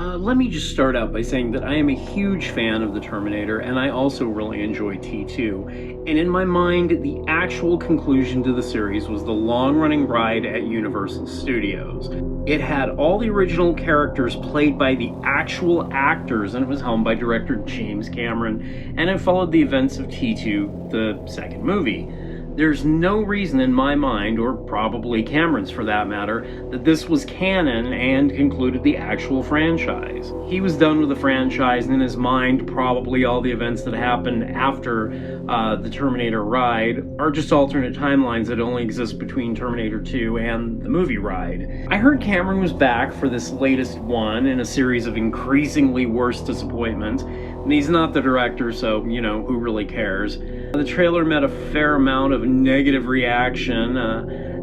Let me just start out by saying that I am a huge fan of the Terminator, and I also really enjoy T2. And in my mind, the actual conclusion to the series was the long-running ride at Universal Studios. It had all the original characters played by the actual actors, and it was helmed by director James Cameron, and it followed the events of T2, the second movie. There's no reason in my mind, or probably Cameron's for that matter, that this was canon and concluded the actual franchise. He was done with the franchise, and in his mind, probably all the events that happened after the Terminator ride are just alternate timelines that only exist between Terminator 2 and the movie ride. I heard Cameron was back for this latest one in a series of increasingly worse disappointments, and he's not the director, so, you know, who really cares? The trailer met a fair amount of negative reaction.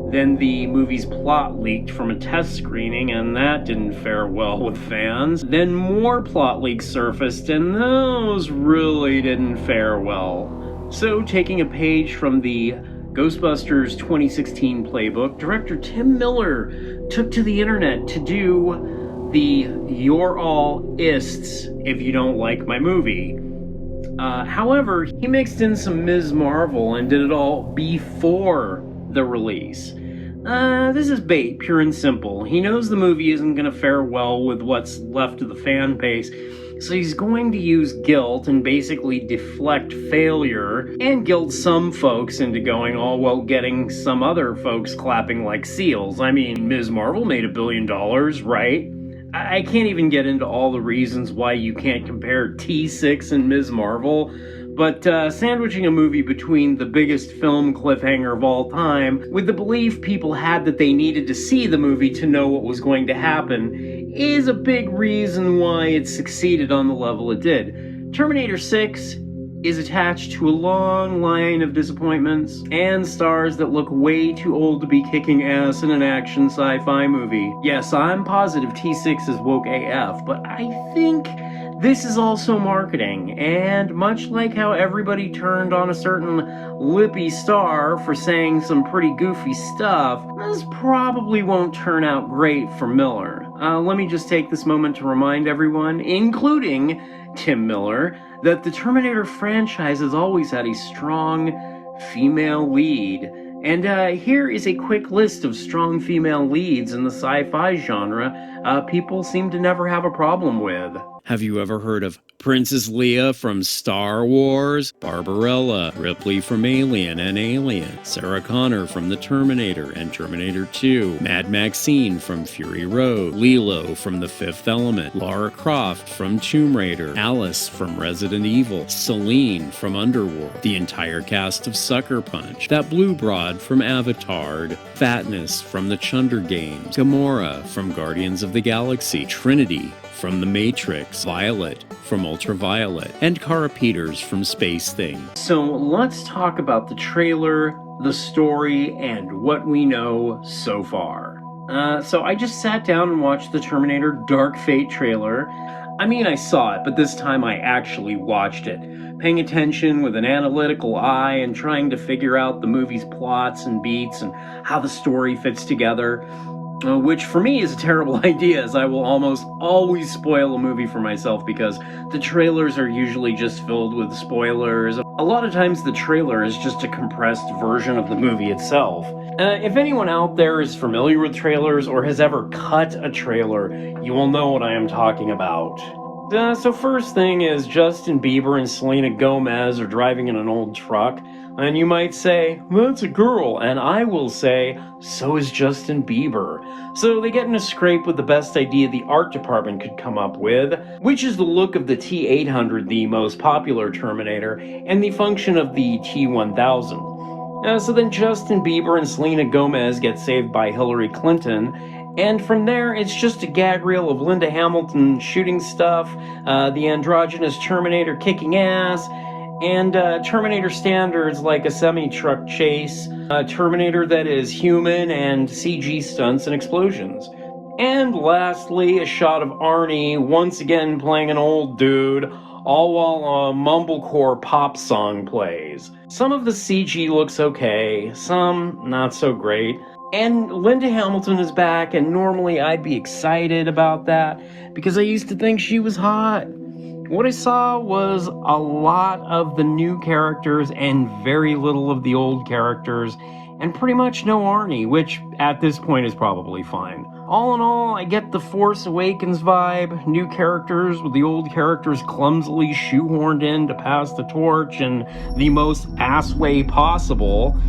Then the movie's plot leaked from a test screening, and that didn't fare well with fans. Then more plot leaks surfaced, and those really didn't fare well. So, taking a page from the Ghostbusters 2016 playbook, director Tim Miller took to the internet to do the "You're all ists if you don't like my movie." However, he mixed in some Ms. Marvel and did it all before the release. This is bait, pure and simple. He knows the movie isn't going to fare well with what's left of the fan base, so he's going to use guilt and basically deflect failure and guilt some folks into going all while getting some other folks clapping like seals. I mean, Ms. Marvel made $1 billion, right? I can't even get into all the reasons why you can't compare T6 and Ms. Marvel, but sandwiching a movie between the biggest film cliffhanger of all time with the belief people had that they needed to see the movie to know what was going to happen is a big reason why it succeeded on the level it did. Terminator 6 is attached to a long line of disappointments and stars that look way too old to be kicking ass in an action sci-fi movie. Yes, I'm positive T6 is woke AF, but I think this is also marketing, and much like how everybody turned on a certain lippy star for saying some pretty goofy stuff, this probably won't turn out great for Miller. Let me just take this moment to remind everyone, including Tim Miller, that the Terminator franchise has always had a strong female lead. And here is a quick list of strong female leads in the sci-fi genre people seem to never have a problem with. Have you ever heard of Princess Leia from Star Wars, Barbarella, Ripley from Alien and Alien, Sarah Connor from The Terminator and Terminator 2, Mad Maxine from Fury Road, Lilo from The Fifth Element, Lara Croft from Tomb Raider, Alice from Resident Evil, Celine from Underworld, the entire cast of Sucker Punch, that blue broad from Avatar, Fatness from The Chunder Games, Gamora from Guardians of the Galaxy, Trinity from The Matrix, Violet from Ultraviolet, and Kara Peters from Space Thing. So let's talk about the trailer, the story, and what we know so far. So I just sat down and watched the Terminator Dark Fate trailer. I mean, I saw it, but this time I actually watched it, paying attention with an analytical eye and trying to figure out the movie's plots and beats and how the story fits together. Which for me is a terrible idea, as I will almost always spoil a movie for myself because the trailers are usually just filled with spoilers. A lot of times the trailer is just a compressed version of the movie itself. If anyone out there is familiar with trailers or has ever cut a trailer, you will know what I am talking about. So first thing is Justin Bieber and Selena Gomez are driving in an old truck, and you might say, that's a girl, and I will say, so is Justin Bieber. So they get in a scrape with the best idea the art department could come up with, which is the look of the T-800, the most popular Terminator, and the function of the T-1000. So then Justin Bieber and Selena Gomez get saved by Hillary Clinton, and from there, it's just a gag reel of Linda Hamilton shooting stuff, the androgynous Terminator kicking ass, and Terminator standards like a semi-truck chase, a Terminator that is human, and CG stunts and explosions. And lastly, a shot of Arnie once again playing an old dude, all while a mumblecore pop song plays. Some of the CG looks okay, some not so great. And Linda Hamilton is back, and normally I'd be excited about that because I used to think she was hot. What I saw was a lot of the new characters and very little of the old characters, and pretty much no Arnie, which at this point is probably fine. All in all, I get the Force Awakens vibe, new characters with the old characters clumsily shoehorned in to pass the torch in the most ass way possible.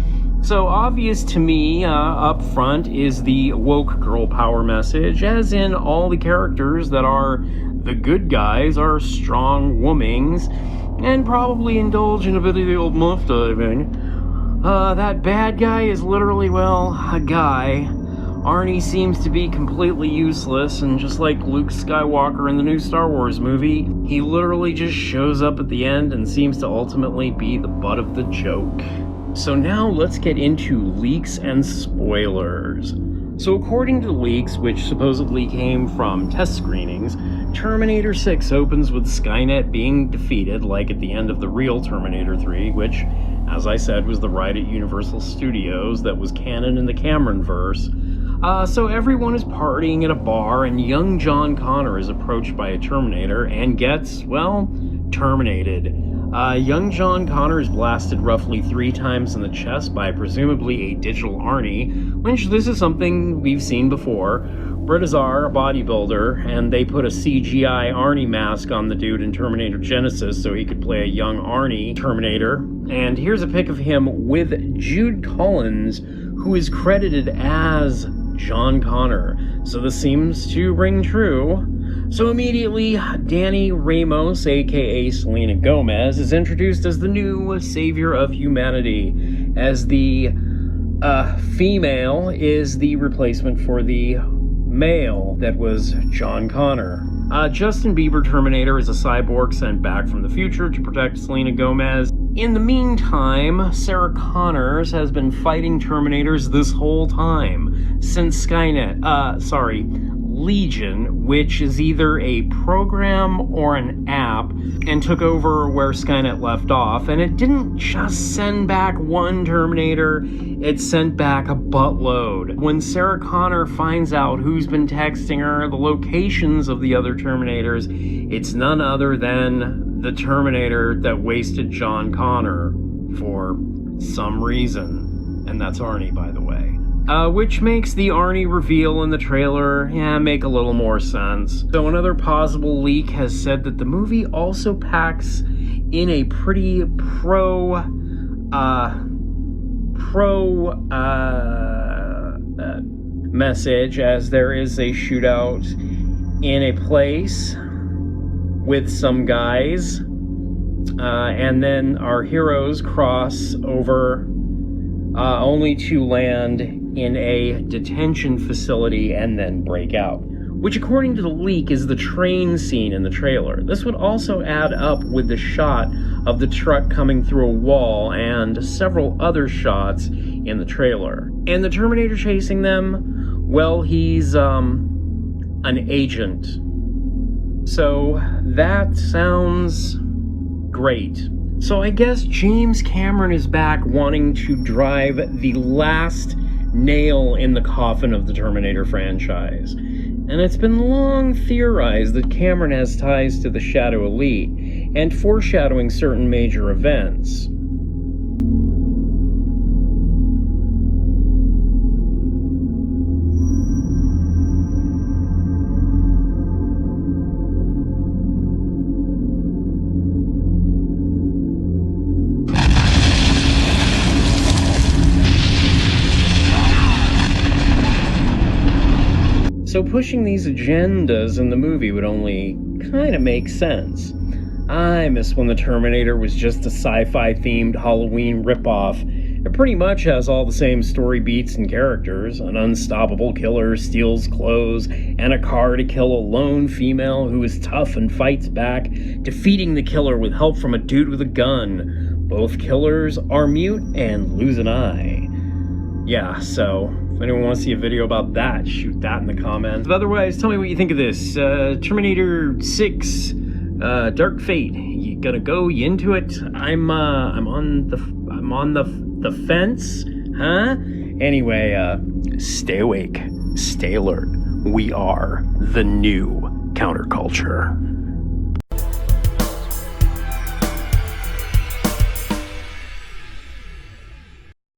So obvious to me up front is the woke girl power message, as in all the characters that are the good guys are strong womings, and probably indulge in a bit of the old muff diving. That bad guy is literally, well, a guy. Arnie seems to be completely useless, and just like Luke Skywalker in the new Star Wars movie, he literally just shows up at the end and seems to ultimately be the butt of the joke. So now let's get into leaks and spoilers. So according to leaks, which supposedly came from test screenings, Terminator 6 opens with Skynet being defeated, like at the end of the real Terminator 3, which, as I said, was the ride at Universal Studios that was canon in the Cameron-verse. So everyone is partying at a bar, and young John Connor is approached by a Terminator and gets, well, terminated. Young John Connor is blasted roughly 3 times in the chest by presumably a digital Arnie, which this is something we've seen before. Britt Azar, a bodybuilder, and they put a CGI Arnie mask on the dude in Terminator Genesis so he could play a young Arnie Terminator. And here's a pic of him with Jude Collins, who is credited as John Connor. So this seems to ring true. So immediately, Danny Ramos, aka Selena Gomez, is introduced as the new savior of humanity, as the female is the replacement for the male that was John Connor. Justin Bieber Terminator is a cyborg sent back from the future to protect Selena Gomez. In the meantime, Sarah Connors has been fighting Terminators this whole time, since Legion, which is either a program or an app, and took over where Skynet left off, and it didn't just send back one Terminator, it sent back a buttload. When Sarah Connor finds out who's been texting her, the locations of the other Terminators, it's none other than the Terminator that wasted John Connor for some reason. And that's Arnie, by the way. Which makes the Arnie reveal in the trailer, make a little more sense. So another possible leak has said that the movie also packs in a pretty message, as there is a shootout in a place with some guys, and then our heroes cross over only to land in a detention facility and then break out, which according to the leak is the train scene in the trailer. This would also add up with the shot of the truck coming through a wall and several other shots in the trailer. And the Terminator chasing them, well, he's an agent. So that sounds great. So I guess James Cameron is back wanting to drive the last nail in the coffin of the Terminator franchise. And it's been long theorized that Cameron has ties to the Shadow Elite and foreshadowing certain major events. So pushing these agendas in the movie would only kind of make sense. I miss when the Terminator was just a sci-fi themed Halloween ripoff. It pretty much has all the same story beats and characters. An unstoppable killer steals clothes and a car to kill a lone female who is tough and fights back, defeating the killer with help from a dude with a gun. Both killers are mute and lose an eye. Yeah, so if anyone wants to see a video about that, shoot that in the comments. But otherwise, tell me what you think of this. Terminator 6, Dark Fate. You gonna go? You into it? I'm on the fence. Huh? Anyway, stay awake, stay alert. We are the new counterculture.